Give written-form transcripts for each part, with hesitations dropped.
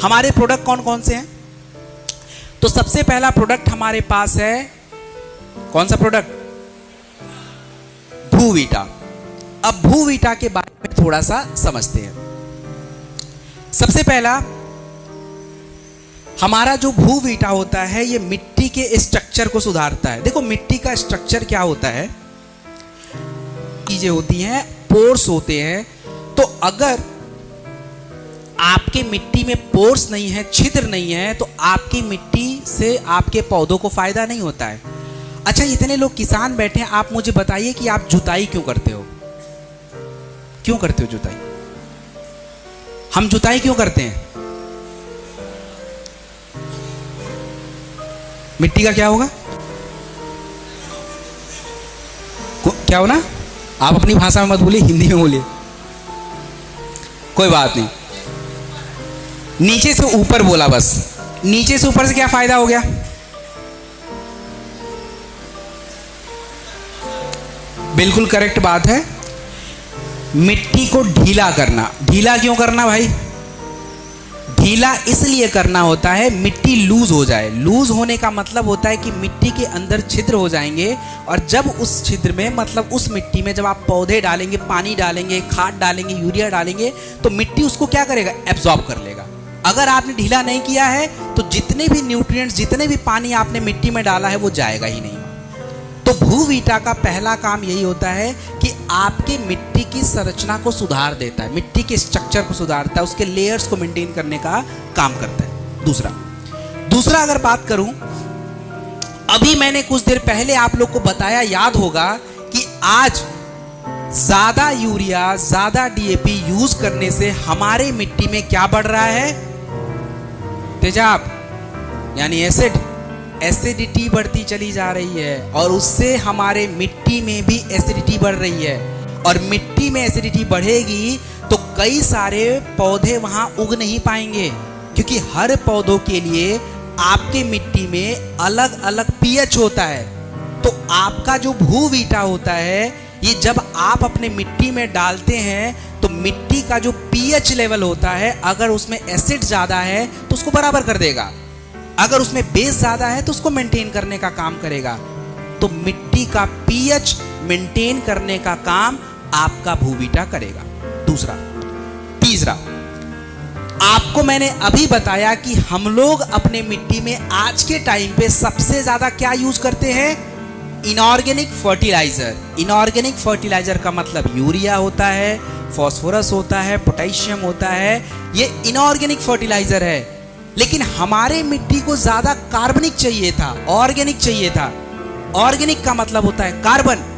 हमारे प्रोडक्ट कौन कौन से हैं? तो सबसे पहला प्रोडक्ट हमारे पास है, कौन सा प्रोडक्ट? भूवीटा। अब भूवीटा के बारे में थोड़ा सा समझते हैं। सबसे पहला, हमारा जो भूवीटा होता है ये मिट्टी के स्ट्रक्चर को सुधारता है। देखो मिट्टी का स्ट्रक्चर क्या होता है, चीजें होती हैं, पोर्स होते हैं। तो अगर आपके मिट्टी में पोर्स नहीं है, छिद्र नहीं है, तो आपकी मिट्टी से आपके पौधों को फायदा नहीं होता है। अच्छा, इतने लोग किसान बैठे हैं, आप मुझे बताइए कि आप जुताई क्यों करते हो? क्यों करते हो जुताई? हम जुताई क्यों करते हैं? मिट्टी का क्या होगा? क्या हो ना? आप अपनी भाषा में मत बोलिए, हिंदी में बोलिए, कोई बात नहीं। नीचे से ऊपर बोला बस। नीचे से ऊपर से क्या फायदा हो गया? बिल्कुल करेक्ट बात है, मिट्टी को ढीला करना। ढीला क्यों करना भाई? ढीला इसलिए करना होता है मिट्टी लूज हो जाए। लूज होने का मतलब होता है कि मिट्टी के अंदर छिद्र हो जाएंगे, और जब उस छिद्र में, मतलब उस मिट्टी में जब आप पौधे डालेंगे, पानी डालेंगे, खाद डालेंगे, यूरिया डालेंगे, तो मिट्टी उसको क्या करेगा? एब्जॉर्ब कर लेगा। अगर आपने ढीला नहीं किया है तो जितने भी न्यूट्रिएंट्स, जितने भी पानी आपने मिट्टी में डाला है वो जाएगा ही नहीं। तो भूवीटा का पहला काम यही होता है कि आपके मिट्टी की संरचना को सुधार देता है, मिट्टी के स्ट्रक्चर को सुधारता है, उसके लेयर्स को मेंटेन करने का काम करता है। दूसरा अगर बात करूं, अभी मैंने कुछ देर पहले आप लोग को बताया, याद होगा कि आज ज्यादा यूरिया, ज्यादा डीएपी यूज करने से हमारे मिट्टी में क्या बढ़ रहा है? तेजाब, यानी एसिड, एसिडिटी बढ़ती चली जा रही है, और उससे हमारे मिट्टी में भी एसिडिटी बढ़ रही है। और मिट्टी में एसिडिटी बढ़ेगी तो कई सारे पौधे वहां उग नहीं पाएंगे, क्योंकि हर पौधों के लिए आपके मिट्टी में अलग अलग पीएच होता है। तो आपका जो भूवीटा होता है, ये जब आप अपने मिट्टी में डालते हैं तो मिट्टी का जो पीएच लेवल होता है, अगर उसमें एसिड ज्यादा है तो उसको बराबर कर देगा, अगर उसमें बेस ज्यादा है तो उसको मेंटेन करने का काम करेगा। तो मिट्टी का पीएच मेंटेन करने का काम आपका भूवीटा करेगा। तीसरा, आपको मैंने अभी बताया कि हम लोग अपने मिट्टी में आज के टाइम पे सबसे ज्यादा क्या यूज करते हैं? Inorganic fertiliser. इनऑर्गेनिक फर्टिलाइजर का मतलब यूरिया होता है, फास्फोरस होता है, पोटेशियम होता है, ये इनऑर्गेनिक फर्टिलाइजर है। लेकिन हमारे मिट्टी को ज्यादा कार्बनिक चाहिए था, ऑर्गेनिक चाहिए था। ऑर्गेनिक का मतलब होता है कार्बन।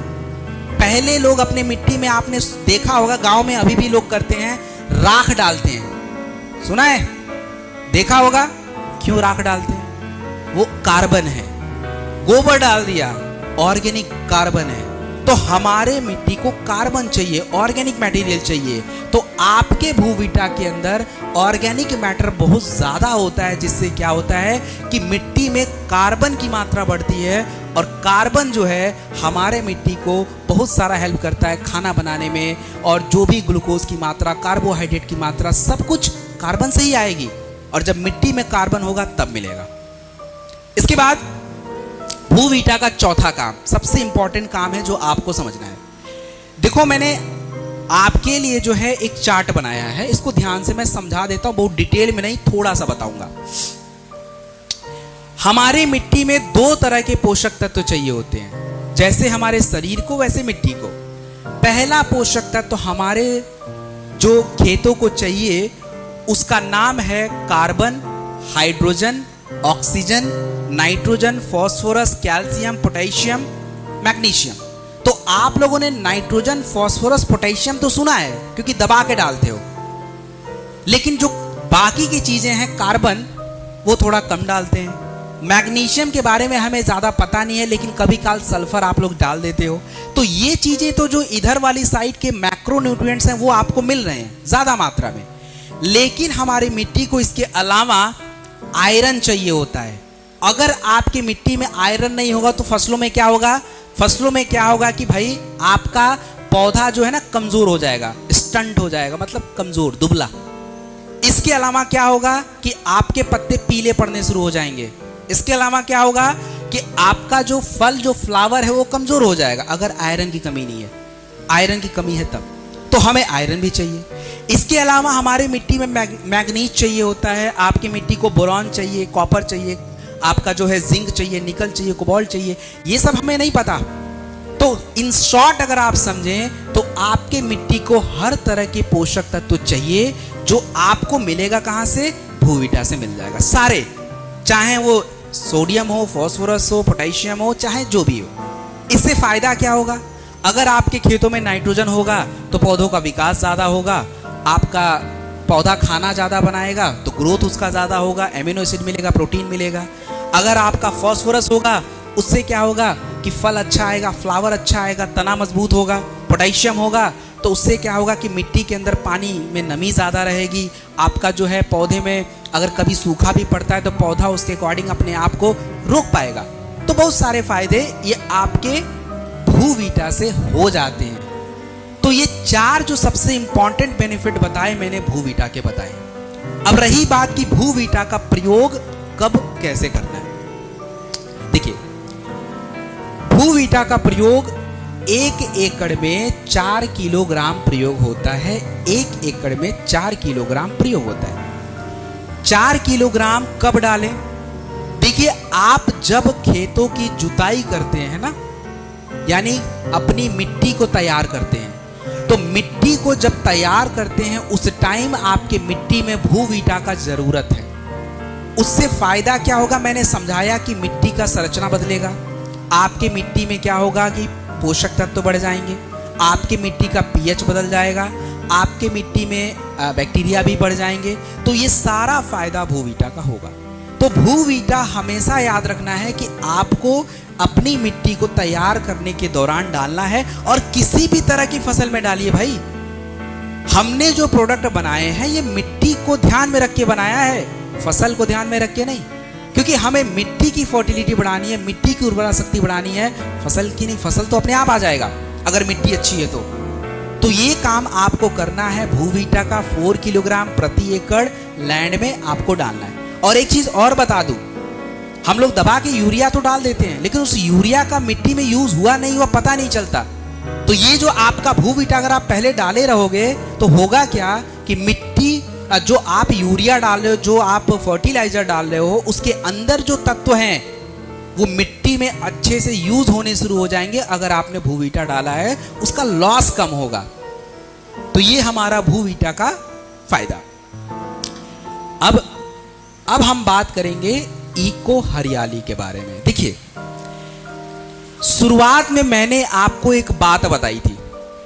पहले लोग अपने मिट्टी में, आपने देखा होगा, गांव में अभी भी लोग करते हैं, राख डालते हैं, सुना है, देखा होगा। क्यों राख डालते हैं? वो कार्बन है। गोबर डाल दिया, ऑर्गेनिक कार्बन है। तो हमारे मिट्टी को कार्बन चाहिए, ऑर्गेनिक मटेरियल चाहिए। तो आपके भूवीटा के अंदर ऑर्गेनिक मैटर बहुत ज्यादा होता है, जिससे क्या होता है कि मिट्टी में कार्बन की मात्रा बढ़ती है। और कार्बन जो है हमारे मिट्टी को बहुत सारा हेल्प करता है खाना बनाने में, और जो भी ग्लूकोज की मात्रा, कार्बोहाइड्रेट की मात्रा, सब कुछ कार्बन से ही आएगी। और जब मिट्टी में कार्बन होगा तब मिलेगा। इसके बाद भूवीटा का चौथा काम, सबसे इंपॉर्टेंट काम है, जो आपको समझना है। देखो, मैंने आपके लिए जो है एक चार्ट बनाया है, इसको ध्यान से मैं समझा देता हूं, बहुत डिटेल में नहीं, थोड़ा सा बताऊंगा। हमारे मिट्टी में दो तरह के पोषक तत्व चाहिए होते हैं, जैसे हमारे शरीर को वैसे मिट्टी को। पहला पोषक तत्व हमारे जो खेतों को चाहिए, उसका नाम है carbon, hydrogen, oxygen, nitrogen, phosphorus, calcium, potassium, magnesium. तो आप लोगों ने नाइट्रोजन, फास्फोरस, पोटेशियम तो सुना है, क्योंकि दबा के डालते हो। लेकिन जो बाकी की चीजें हैं, कार्बन, वो थोड़ा कम डालते हैं। मैग्नीशियम के बारे में हमें ज्यादा पता नहीं है, लेकिन कभी काल सल्फर आप लोग डाल देते हो। तो ये चीजें तो जो इधर वाली साइड के मैक्रो न्यूट्रिएंट्स हैं, वो आपको मिल रहे हैं ज्यादा मात्रा में। लेकिन हमारी मिट्टी को इसके अलावा आयरन चाहिए होता है। अगर आपकी मिट्टी में आयरन नहीं होगा तो फसलों में क्या होगा? फसलों में क्या होगा कि भाई आपका पौधा जो है ना कमजोर हो जाएगा, स्टंट हो जाएगा, मतलब कमजोर, दुबला। इसके अलावा क्या होगा कि आपके पत्ते पीले पड़ने शुरू हो जाएंगे। इसके अलावा क्या होगा कि आपका जो फल, जो फ्लावर है वो कमजोर हो जाएगा। अगर आयरन की कमी नहीं है, आयरन की कमी है तब तो हमें आयरन भी चाहिए। इसके अलावा हमारे मिट्टी में मैग्नीज चाहिए होता है, आपकी मिट्टी को बोरॉन चाहिए, कॉपर चाहिए, आपका जो है जिंक चाहिए, निकल चाहिए, कोबाल्ट चाहिए। ये सब हमें नहीं पता। तो इन शॉर्ट अगर आप समझें तो आपके मिट्टी को हर तरह के पोषक तत्व चाहिए, जो आपको मिलेगा कहां से? भूविटा से मिल जाएगा सारे, चाहे वो सोडियम हो, फास्फोरस हो, पोटेशियम हो, चाहे जो भी हो। इससे फायदा क्या होगा? अगर आपके खेतों में नाइट्रोजन होगा तो पौधों का विकास ज़्यादा होगा, आपका पौधा खाना ज़्यादा बनाएगा तो ग्रोथ उसका ज़्यादा होगा, एमिनो एसिड मिलेगा, प्रोटीन मिलेगा। अगर आपका फास्फोरस होगा उससे क्या होगा कि फल अच्छा आएगा, फ्लावर अच्छा आएगा, तना मजबूत होगा। पोटेशियम होगा तो उससे क्या होगा कि मिट्टी के अंदर पानी में नमी ज़्यादा रहेगी, आपका जो है पौधे में अगर कभी सूखा भी पड़ता है तो पौधा उसके अकॉर्डिंग अपने आप को रोक पाएगा। तो बहुत सारे फायदे ये आपके भूविटा से हो जाते हैं। तो ये 4 जो सबसे इंपॉर्टेंट बेनिफिट बताए मैंने भूविटा के बताए। अब रही बात कि भूविटा का प्रयोग कब कैसे करना है। देखिए, भूविटा का प्रयोग 1 एकड़ में 4 किलोग्राम प्रयोग होता है। 1 एकड़ में 4 किलोग्राम प्रयोग होता है। 4 किलोग्राम कब डालें? देखिए, आप जब खेतों की जुताई करते हैं ना, यानी अपनी मिट्टी को तैयार करते हैं, तो मिट्टी को जब तैयार करते हैं उस टाइम आपके मिट्टी में भूविटा का जरूरत है। उससे फायदा क्या होगा? मैंने समझाया कि मिट्टी का संरचना बदलेगा, आपके मिट्टी में क्या होगा कि पोषक तत्व बढ़ जाएंगे, आपके मिट्टी का पीएच बदल जाएगा, आपके मिट्टी में बैक्टीरिया भी बढ़ जाएंगे। तो ये सारा फायदा भूविटा का होगा। तो भूविटा हमेशा याद रखना है कि आपको अपनी मिट्टी को तैयार करने के दौरान डालना है, और किसी भी तरह की फसल में डालिए भाई। हमने जो प्रोडक्ट बनाए हैं ये मिट्टी को ध्यान में रख के बनाया है, फसल को ध्यान में रख के नहीं, क्योंकि हमें मिट्टी की फर्टिलिटी बढ़ानी है, मिट्टी की उर्वरा शक्ति बढ़ानी है, फसल की नहीं। फसल तो अपने आप आ जाएगा अगर मिट्टी अच्छी है तो ये काम आपको करना है। भूविटा का 4 किलोग्राम प्रति एकड़ लैंड में आपको डालना है। और एक चीज और बता दूं, हम लोग दबा के यूरिया तो डाल देते हैं, लेकिन उस यूरिया का मिट्टी में यूज हुआ नहीं हुआ पता नहीं चलता। तो ये जो आपका भूविटा अगर आप पहले डाले रहोगे तो होगा क्या कि मिट्टी, जो आप यूरिया डाल रहे हो, जो आप फर्टिलाइजर डाल रहे हो, उसके अंदर जो तत्व हैं वो मिट्टी में अच्छे से यूज होने शुरू हो जाएंगे। अगर आपने भूविटा डाला है उसका लॉस कम होगा। तो ये हमारा भूविटा का फायदा। अब हम बात करेंगे इको हरियाली के बारे में। देखिए, शुरुआत में मैंने आपको एक बात बताई थी।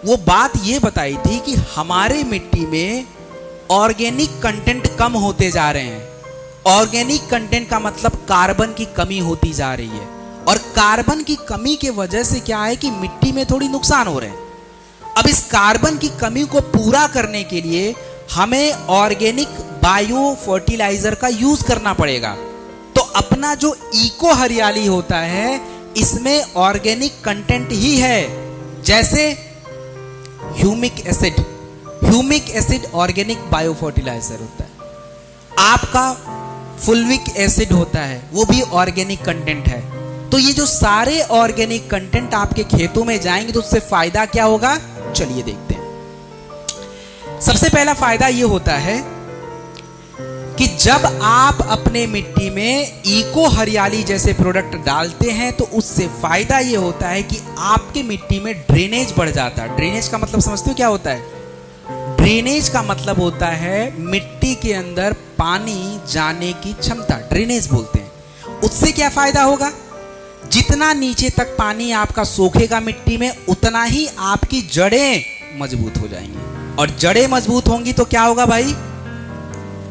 वो बात ये बताई थी कि हमारे मिट्टी में ऑर्गेनिक कंटेंट कम होते जा रहे हैं। ऑर्गेनिक कंटेंट का मतलब कार्बन की कमी होती जा रही है, और कार्बन की कमी के वजह से क्या है कि मिट्टी में थोड़ी नुकसान हो रहे हैं। अब इस कार्बन की कमी को पूरा करने के लिए हमें ऑर्गेनिक बायो फर्टिलाइजर का यूज करना पड़ेगा। तो अपना जो इको हरियाली होता है इसमें ऑर्गेनिक कंटेंट ही है, जैसे humic acid organic bio fertiliser होता है, आपका फुल्विक एसिड होता है, वो भी ऑर्गेनिक कंटेंट है। तो ये जो सारे ऑर्गेनिक कंटेंट आपके खेतों में जाएंगे तो उससे फायदा क्या होगा, चलिए देखते हैं। सबसे पहला फायदा ये होता है कि जब आप अपने मिट्टी में इको हरियाली जैसे प्रोडक्ट डालते हैं तो उससे फायदा ये होता है कि आपके मिट्टी में ड्रेनेज बढ़ जाता है। ड्रेनेज का मतलब समझते हो क्या होता है? ड्रेनेज का मतलब होता है मिट्टी के अंदर पानी जाने की क्षमता, ड्रेनेज बोलते हैं। उससे क्या फायदा होगा? जितना नीचे तक पानी आपका सोखेगा मिट्टी में, उतना ही आपकी जड़ें मजबूत हो जाएंगी, और जड़ें मजबूत होंगी तो क्या होगा भाई?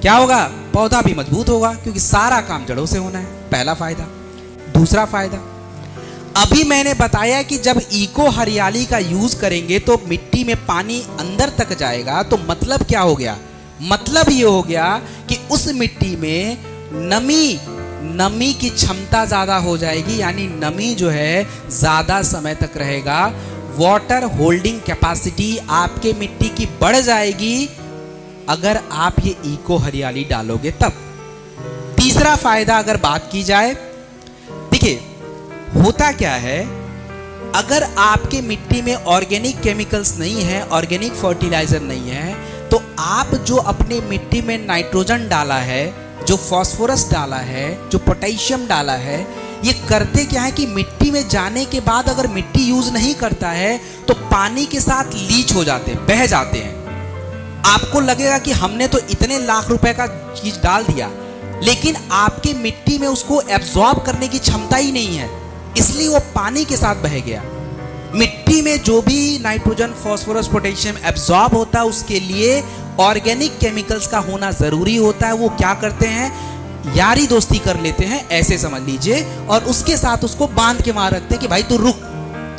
क्या होगा? पौधा भी मजबूत होगा, क्योंकि सारा काम जड़ों से होना है। पहला फायदा। दूसरा फायदा, अभी मैंने बताया कि जब इको हरियाली का यूज करेंगे तो मिट्टी में पानी अंदर तक जाएगा। तो मतलब क्या हो गया? मतलब ये हो गया कि उस मिट्टी में नमी की क्षमता ज्यादा हो जाएगी, यानी नमी जो है ज्यादा समय तक रहेगा। वाटर होल्डिंग कैपेसिटी आपके मिट्टी की बढ़ जाएगी, अगर आप ये इको हरियाली डालोगे तब। तीसरा फायदा अगर बात की जाए, देखिए होता क्या है, अगर आपके मिट्टी में ऑर्गेनिक केमिकल्स नहीं है, ऑर्गेनिक फर्टिलाइजर नहीं है, तो आप जो अपने मिट्टी में नाइट्रोजन डाला है, जो फास्फोरस डाला है, जो पोटेशियम डाला है, ये करते क्या है कि मिट्टी में जाने के बाद अगर मिट्टी यूज नहीं करता है तो पानी के साथ लीच हो जाते हैं, बह जाते हैं। आपको लगेगा कि हमने तो इतने लाख रुपए का चीज डाल दिया, लेकिन आपके मिट्टी में उसको एब्जॉर्ब करने की क्षमता ही नहीं है, इसलिए वो पानी के साथ बह गया। मिट्टी में जो भी नाइट्रोजन, फास्फोरस, पोटेशियम एब्जॉर्ब होता है, उसके लिए ऑर्गेनिक केमिकल्स का होना जरूरी होता है। वो क्या करते हैं, यारी दोस्ती कर लेते हैं, ऐसे समझ लीजिए, और उसके साथ उसको बांध के मार रखते हैं कि भाई तू रुक,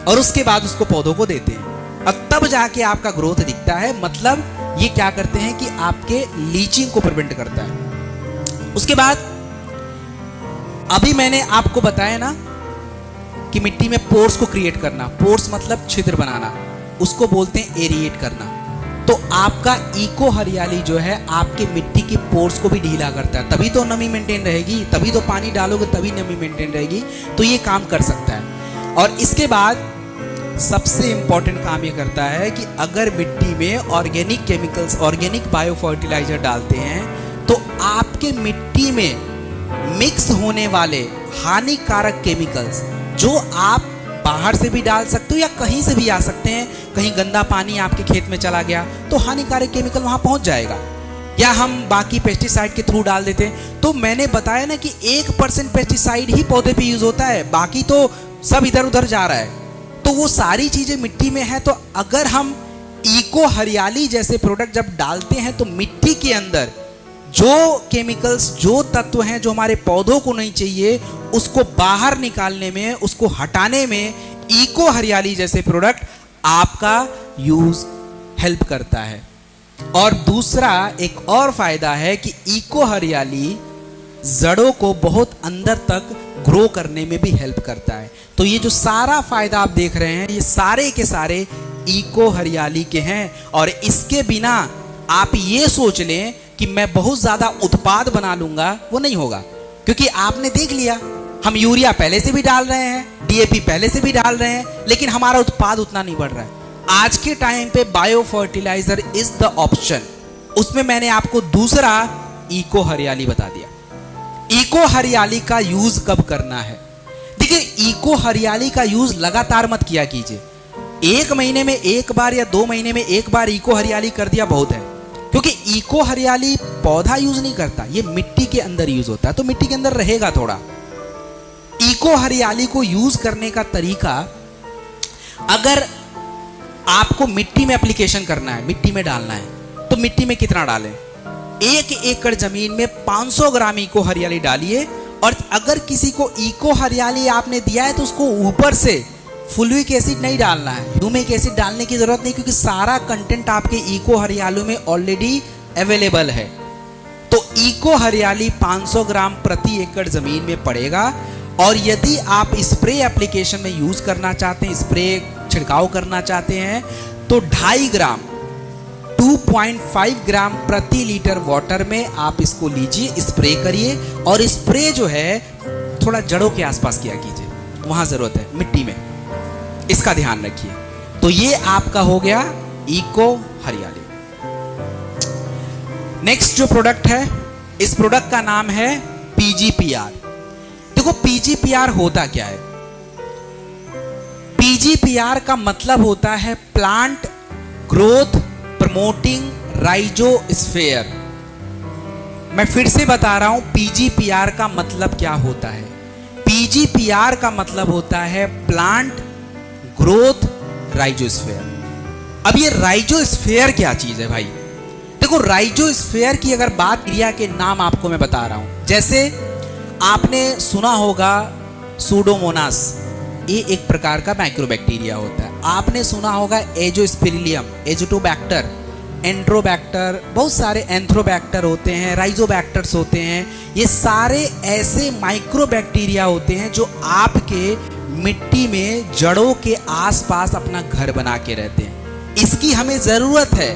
और उसके बाद उसको पौधों को देते हैं, और तब जाके आपका ग्रोथ दिखता है। मतलब ये क्या करते हैं कि आपके लीचिंग को प्रिवेंट करता है। उसके बाद अभी मैंने आपको बताया ना कि मिट्टी में पोर्स को क्रिएट करना, पोर्स मतलब छिद्र बनाना, उसको बोलते हैं एरिएट करना। तो आपका इको हरियाली जो है आपके मिट्टी की पोर्स को भी ढीला करता है, तभी तो नमी मेंटेन रहेगी, तभी तो पानी डालोगे तभी नमी मेंटेन रहेगी, तो ये काम कर सकता है। और इसके बाद सबसे इंपॉर्टेंट काम ये करता है कि अगर मिट्टी में organic chemicals, organic bio fertiliser डालते हैं, तो आपके मिट्टी में मिक्स होने वाले हानिकारक केमिकल्स जो आप बाहर से भी डाल सकते हो या कहीं से भी आ सकते हैं, कहीं गंदा पानी आपके खेत में चला गया तो हानिकारक केमिकल वहां पहुंच जाएगा, या हम बाकी पेस्टिसाइड के थ्रू डाल देते हैं। तो मैंने बताया ना कि 1% पेस्टिसाइड ही पौधे पे यूज होता है, बाकी तो सब इधर उधर जा रहा है। तो वो सारी चीजें मिट्टी में है, तो अगर हम इको हरियाली जैसे प्रोडक्ट जब डालते हैं तो मिट्टी के अंदर जो केमिकल्स, जो तत्व हैं जो हमारे पौधों को नहीं चाहिए, उसको बाहर निकालने में, उसको हटाने में इको हरियाली जैसे प्रोडक्ट आपका यूज हेल्प करता है। और दूसरा एक और फायदा है कि इको हरियाली जड़ों को बहुत अंदर तक ग्रो करने में भी हेल्प करता है। तो ये जो सारा फायदा आप देख रहे हैं, ये सारे के सारे इको हरियाली के हैं। और इसके बिना आप ये सोच लें कि मैं बहुत ज्यादा उत्पाद बना लूंगा, वो नहीं होगा, क्योंकि आपने देख लिया हम यूरिया पहले से भी डाल रहे हैं, डीएपी पहले से भी डाल रहे हैं, लेकिन हमारा उत्पाद उतना नहीं बढ़ रहा है। आज के टाइम पे bio fertiliser is the option. उसमें मैंने आपको दूसरा इको हरियाली बता दिया। इको हरियाली का यूज कब करना है? देखिए, इको हरियाली का यूज लगातार मत किया कीजिए। 1 महीने में 1 बार या 2 महीने में 1 बार इको हरियाली कर दिया बहुत है, क्योंकि इको हरियाली पौधा यूज नहीं करता, ये मिट्टी के अंदर यूज होता है, तो मिट्टी के अंदर रहेगा थोड़ा। इको हरियाली को यूज करने का तरीका, अगर आपको मिट्टी में एप्लीकेशन करना है, मिट्टी में डालना है, तो मिट्टी में कितना डालें? 1 एकड़ जमीन में 500 ग्राम इको हरियाली डालिए। और अगर किसी को इको हरियाली आपने दिया है तो उसको ऊपर से फुल्विक एसिड नहीं डालना है, ह्यूमिक एसिड डालने की जरूरत नहीं, क्योंकि सारा कंटेंट आपके इको हरियाली में ऑलरेडी अवेलेबल है। तो इको हरियाली 500 ग्राम प्रति एकड़ जमीन में पड़ेगा। और यदि आप स्प्रे एप्लीकेशन में यूज करना चाहते हैं, स्प्रे छिड़काव करना चाहते हैं, तो 2.5 ग्राम 2.5 ग्राम प्रति लीटर वाटर में आप इसको लीजिए, स्प्रे करिए। और स्प्रे जो है थोड़ा जड़ों के आसपास किया कीजिए, वहां जरूरत है मिट्टी में, इसका ध्यान रखिए। तो ये आपका हो गया इको हरियाली। नेक्स्ट जो प्रोडक्ट है, इस प्रोडक्ट का नाम है पीजीपीआर। देखो पीजीपीआर होता क्या है? पीजीपीआर का मतलब होता है प्लांट ग्रोथ प्रमोटिंग राइजोस्फीयर। मैं फिर से बता रहा हूं, पीजीपीआर का मतलब क्या होता है। पीजीपीआर का मतलब होता है प्लांट ग्रोथ राइजोस्फीयर। अब ये राइजोस्फीयर क्या चीज है भाई? देखो, राइजोस्फीयर की अगर बात, क्रिया के नाम आपको मैं बता रहा हूं। जैसे आपने सुना होगा सूडोमोनास, ये एक प्रकार का माइक्रोबैक्टीरिया होता है। आपने सुना होगा एजोस्पिरिलियम, एजोटोबैक्टर, एंड्रोबैक्टर, बहुत सारे एंथ्रोबैक्टर होते हैं, राइजोबैक्टर्स होते हैं। ये सारे ऐसे माइक्रोबैक्टीरिया होते हैं जो आपके मिट्टी में जड़ों के आसपास अपना घर बना के रहते हैं। इसकी हमें जरूरत है।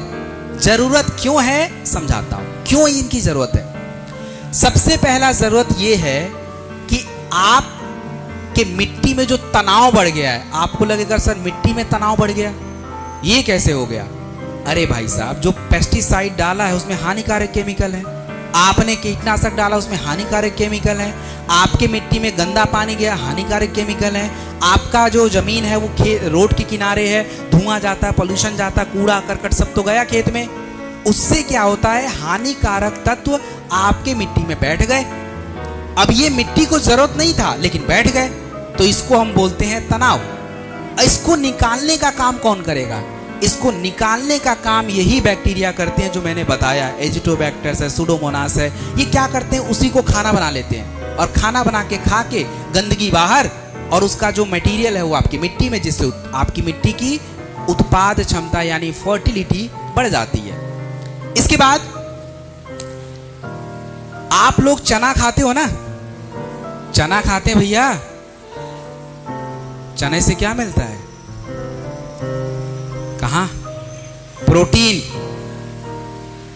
जरूरत क्यों है समझाता हूं, क्यों इनकी जरूरत है। सबसे पहला जरूरत यह है कि आप के मिट्टी में जो तनाव बढ़ गया है, आपको लगेगा सर मिट्टी में तनाव बढ़ गया, ये कैसे हो गया? अरे भाई साहब, जो पेस्टिसाइड डाला है उसमें हानिकारक केमिकल है, आपने कीटनाशक डाला उसमें हानिकारक केमिकल है, आपके मिट्टी में गंदा पानी गया, हानिकारक केमिकल है, आपका जो जमीन है वो रोड के किनारे है, धुआं जाता है, पोल्यूशन जाता है, कूड़ा करकट सब तो गया खेत में, उससे क्या होता है, हानिकारक तत्व आपके मिट्टी में बैठ गए। अब ये मिट्टी को जरूरत नहीं था लेकिन बैठ गए, तो इसको हम बोलते हैं तनाव। इसको निकालने का काम कौन करेगा? इसको निकालने का काम यही बैक्टीरिया करते हैं जो मैंने बताया, एजिटोबैक्टर्स है, सुडोमोनास है। ये क्या करते हैं, उसी को खाना बना लेते हैं और खाना बना के खा के गंदगी बाहर, और उसका जो मटेरियल है वो आपकी मिट्टी में, जिससे आपकी मिट्टी की उत्पाद क्षमता यानी फर्टिलिटी बढ़ जाती है। इसके बाद आप लोग चना खाते हो ना, चना खाते हैं भैया, चने से क्या मिलता है? कहां? प्रोटीन।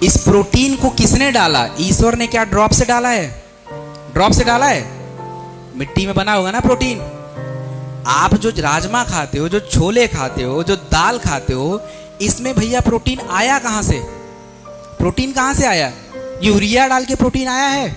इस प्रोटीन को किसने डाला? ईश्वर ने क्या ड्रॉप से डाला है? ड्रॉप से डाला है? मिट्टी में बना होगा ना प्रोटीन। आप जो राजमा खाते हो, जो छोले खाते हो, जो दाल खाते हो, इसमें भैया प्रोटीन आया कहां से? प्रोटीन कहां से आया? यूरिया डाल के प्रोटीन आया है?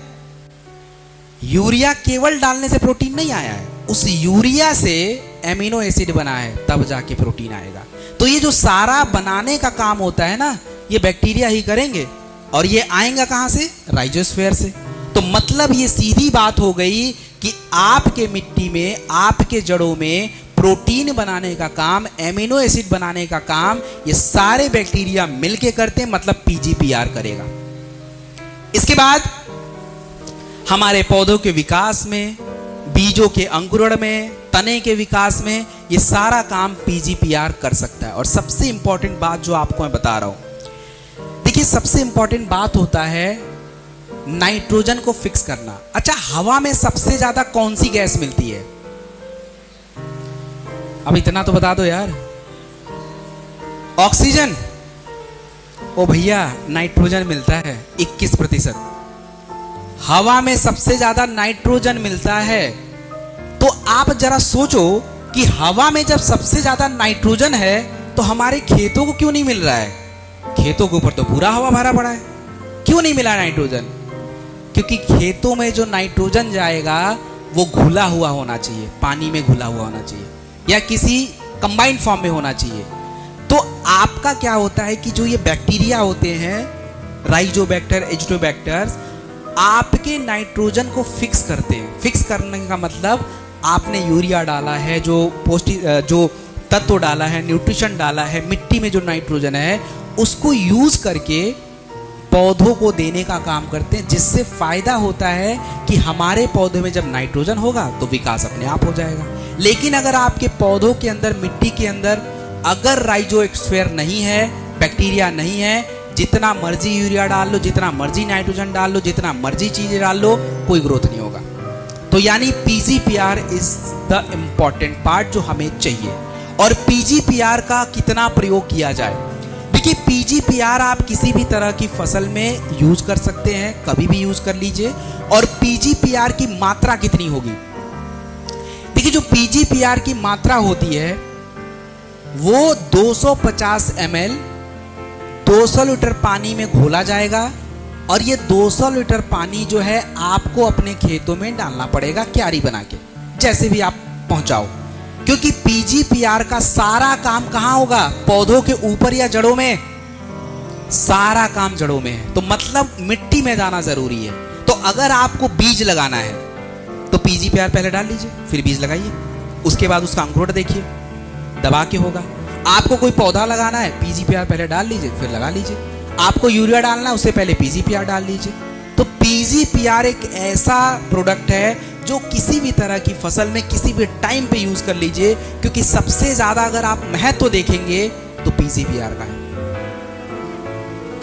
यूरिया केवल डालने से प्रोटीन नहीं आया है, उस यूरिया से एमिनो एसिड बना है, तब जाके प्रोटीन आएगा। तो ये जो सारा बनाने का काम होता है ना, ये बैक्टीरिया ही करेंगे, और ये आएगा कहां से? राइजोस्फीयर से। तो मतलब ये सीधी बात हो गई कि आपके मिट्टी में, आपके जड़ों में प्रोटीन बनाने का काम, एमिनो एसिड बनाने का काम ये सारे बैक्टीरिया मिलके करते हैं, मतलब पीजीपीआर करेगा। इसके बाद हमारे पौधों के विकास में, बीजों के अंकुरण में, तने के विकास में, ये सारा काम पीजीपीआर कर सकता है। और सबसे इंपॉर्टेंट बात जो आपको मैं बता रहा हूं, देखिए सबसे इंपॉर्टेंट बात होता है नाइट्रोजन को फिक्स करना। अच्छा, हवा में सबसे ज्यादा कौन सी गैस मिलती है? अब इतना तो बता दो यार। ऑक्सीजन। ओ भैया, नाइट्रोजन मिलता है 21%। हवा में सबसे ज्यादा नाइट्रोजन मिलता है। तो आप जरा सोचो कि हवा में जब सबसे ज्यादा नाइट्रोजन है तो हमारे खेतों को क्यों नहीं मिल रहा है? खेतों के ऊपर तो पूरा हवा भरा पड़ा है, क्यों नहीं मिला नाइट्रोजन? क्योंकि खेतों में जो नाइट्रोजन जाएगा वो घुला हुआ होना चाहिए, पानी में घुला हुआ होना चाहिए, या किसी कंबाइंड फॉर्म में होना चाहिए। तो आपका क्या होता है कि जो ये बैक्टीरिया होते हैं, राइजोबैक्टर, एजिटोबैक्टर्स, आपके नाइट्रोजन को फिक्स करते हैं। फिक्स करने का मतलब आपने यूरिया डाला है, जो तत्व डाला है, न्यूट्रिशन डाला है, मिट्टी में जो नाइट्रोजन है उसको यूज करके पौधों को देने का काम करते हैं, जिससे फायदा होता है कि हमारे पौधे में जब नाइट्रोजन होगा तो विकास अपने आप हो जाएगा। लेकिन अगर आपके पौधों के अंदर, मिट्टी के अंदर अगर राइजोस्फीयर नहीं है, बैक्टीरिया नहीं है, जितना मर्जी यूरिया डाल लो, जितना मर्जी नाइट्रोजन डाल लो, जितना मर्जी चीजें डाल लो, कोई ग्रोथ नहीं होगा। तो यानी PGPR is the important part जो हमें चाहिए। और पीजीपीआर का कितना प्रयोग किया जाए? देखिए, पीजीपीआर आप किसी भी तरह की फसल में यूज कर सकते हैं, कभी भी यूज कर लीजिए। और पीजीपीआर की मात्रा कितनी होगी? देखिए, जो पीजीपीआर की मात्रा होती है वो 250 ml 200 लीटर पानी में घोला जाएगा, और ये 200 लीटर पानी जो है आपको अपने खेतों में डालना पड़ेगा, क्यारी बना के, जैसे भी आप पहुंचाओ। क्योंकि पीजीपीआर का सारा काम कहां होगा? पौधों के ऊपर या जड़ों में? सारा काम जड़ों में है, तो मतलब मिट्टी में जाना जरूरी है। तो अगर आपको बीज लगाना है तो पीजीपीआर पहले डाल लीजिए, फिर बीज लगाइए, उसके बाद उसका अंकुरण देखिए, दबा के होगा। आपको कोई पौधा लगाना है, पीजीपीआर पहले डाल लीजिए, फिर लगा लीजिए। आपको यूरिया डालना है, उससे पहले पीजीपीआर डाल लीजिए। तो पीजीपीआर एक ऐसा प्रोडक्ट है जो किसी भी तरह की फसल में किसी भी टाइम पे यूज कर लीजिए, क्योंकि सबसे ज्यादा अगर आप महत्व देखेंगे तो पीजीपीआर का है।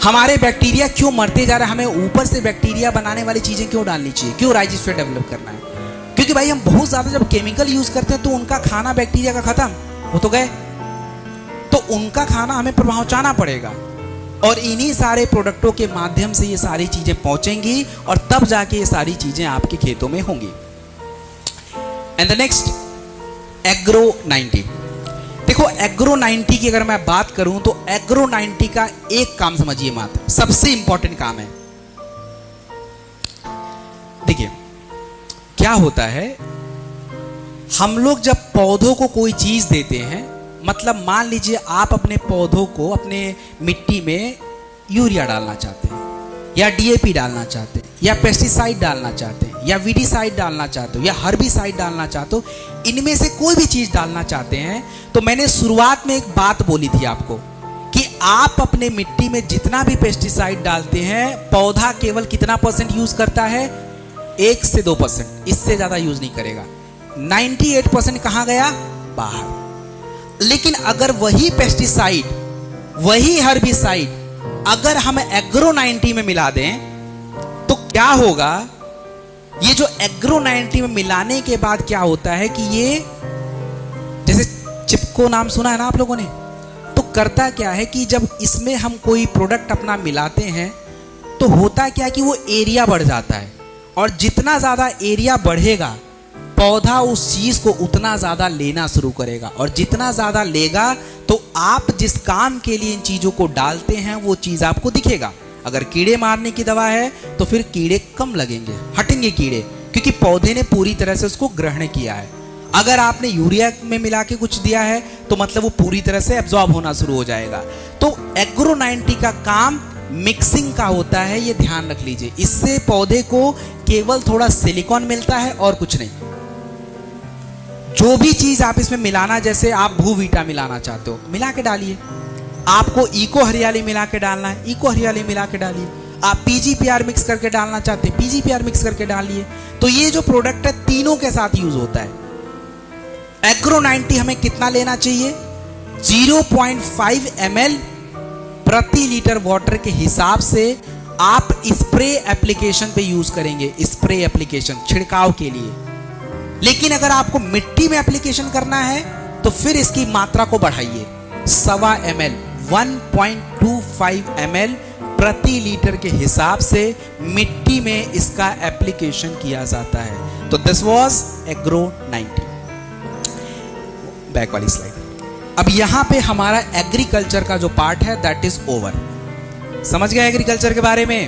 हमारे बैक्टीरिया क्यों मरते जा रहे हैं? हमें ऊपर से बैक्टीरिया बनाने वाली चीजें क्यों डालनी चाहिए? क्यों राइजोस्फीयर डेवलप करना है? क्योंकि भाई हम बहुत ज्यादा जब केमिकल यूज करते हैं तो उनका खाना बैक्टीरिया का खत्म हो तो गए, तो उनका खाना हमें पहुंचाना पड़ेगा। और इन्हीं सारे प्रोडक्टों के माध्यम से ये सारी चीजें पहुंचेंगी और तब जाके ये सारी चीजें आपके खेतों में होंगी। And the next agro 90। देखो एग्रो 90 की अगर मैं बात करूं तो एग्रो 90 का एक काम समझिए मात्र, सबसे इंपॉर्टेंट काम है। देखिए क्या होता है, हम लोग जब पौधों को कोई चीज देते हैं, मतलब मान लीजिए आप अपने पौधों को अपने मिट्टी में यूरिया डालना चाहते हैं या डीएपी डालना चाहते हैं या पेस्टिसाइड डालना चाहते हैं या वीडीसाइड डालना चाहते हो या हर्बिसाइड डालना चाहते हो, इनमें से कोई भी चीज डालना चाहते हैं, तो मैंने शुरुआत में एक बात बोली थी आपको कि आप अपने मिट्टी में जितना भी पेस्टिसाइड डालते हैं, पौधा केवल कितना % यूज करता है, 1 से 2%, इससे ज्यादा यूज नहीं करेगा। 98% कहां गया, बाहर। लेकिन अगर वही पेस्टिसाइड, वही हर्बिसाइड अगर हम एग्रो 90 में मिला दें तो क्या होगा, ये जो एग्रो 90 में मिलाने के बाद क्या होता है कि ये, जैसे चिपको नाम सुना है ना आप लोगों ने, तो करता क्या है कि जब इसमें हम कोई प्रोडक्ट अपना मिलाते हैं तो होता क्या कि वो एरिया बढ़ जाता है, और जितना ज्यादा एरिया बढ़ेगा पौधा उस चीज को उतना ज्यादा लेना शुरू करेगा, और जितना ज्यादा लेगा तो आप जिस काम के लिए इन चीजों को डालते हैं वो चीज आपको दिखेगा। अगर कीड़े मारने की दवा है तो फिर कीड़े कम लगेंगे, हटेंगे कीड़े, क्योंकि पौधे ने पूरी तरह से उसको ग्रहण किया है। अगर आपने यूरिया में मिला के कुछ दिया है तो मतलब वो पूरी तरह से एब्जॉर्ब होना शुरू हो जाएगा। तो एग्रो 90 का काम मिक्सिंग का होता है, ये ध्यान रख लीजिए। इससे पौधे को केवल थोड़ा सिलिकॉन मिलता है और कुछ नहीं। जो भी चीज आप इसमें मिलाना, जैसे आप भूवीटा मिलाना चाहते हो मिला के डालिए, आपको इको हरियाली मिला के डालना है इको हरियाली मिला के डालिए, आप पीजीपीआर मिक्स करके डालना चाहते हैं पीजीपीआर मिक्स करके डालिए। तो ये जो प्रोडक्ट है तीनों के साथ यूज होता है। एग्रो 90 हमें कितना लेना चाहिए, 0.5 ml प्रति लीटर वाटर के हिसाब से आप स्प्रे एप्लीकेशन पे यूज करेंगे, स्प्रे एप्लीकेशन छिड़काव के लिए। लेकिन अगर आपको मिट्टी में एप्लीकेशन करना है तो फिर इसकी मात्रा को बढ़ाइए, 1.25 ml 1.25 ml प्रति लीटर के हिसाब से मिट्टी में इसका एप्लीकेशन किया जाता है। तो दिस वाज एग्रो 90। बैक वाली स्लाइड। अब यहां पे हमारा एग्रीकल्चर का जो पार्ट है दैट इज ओवर। समझ गए एग्रीकल्चर के बारे में।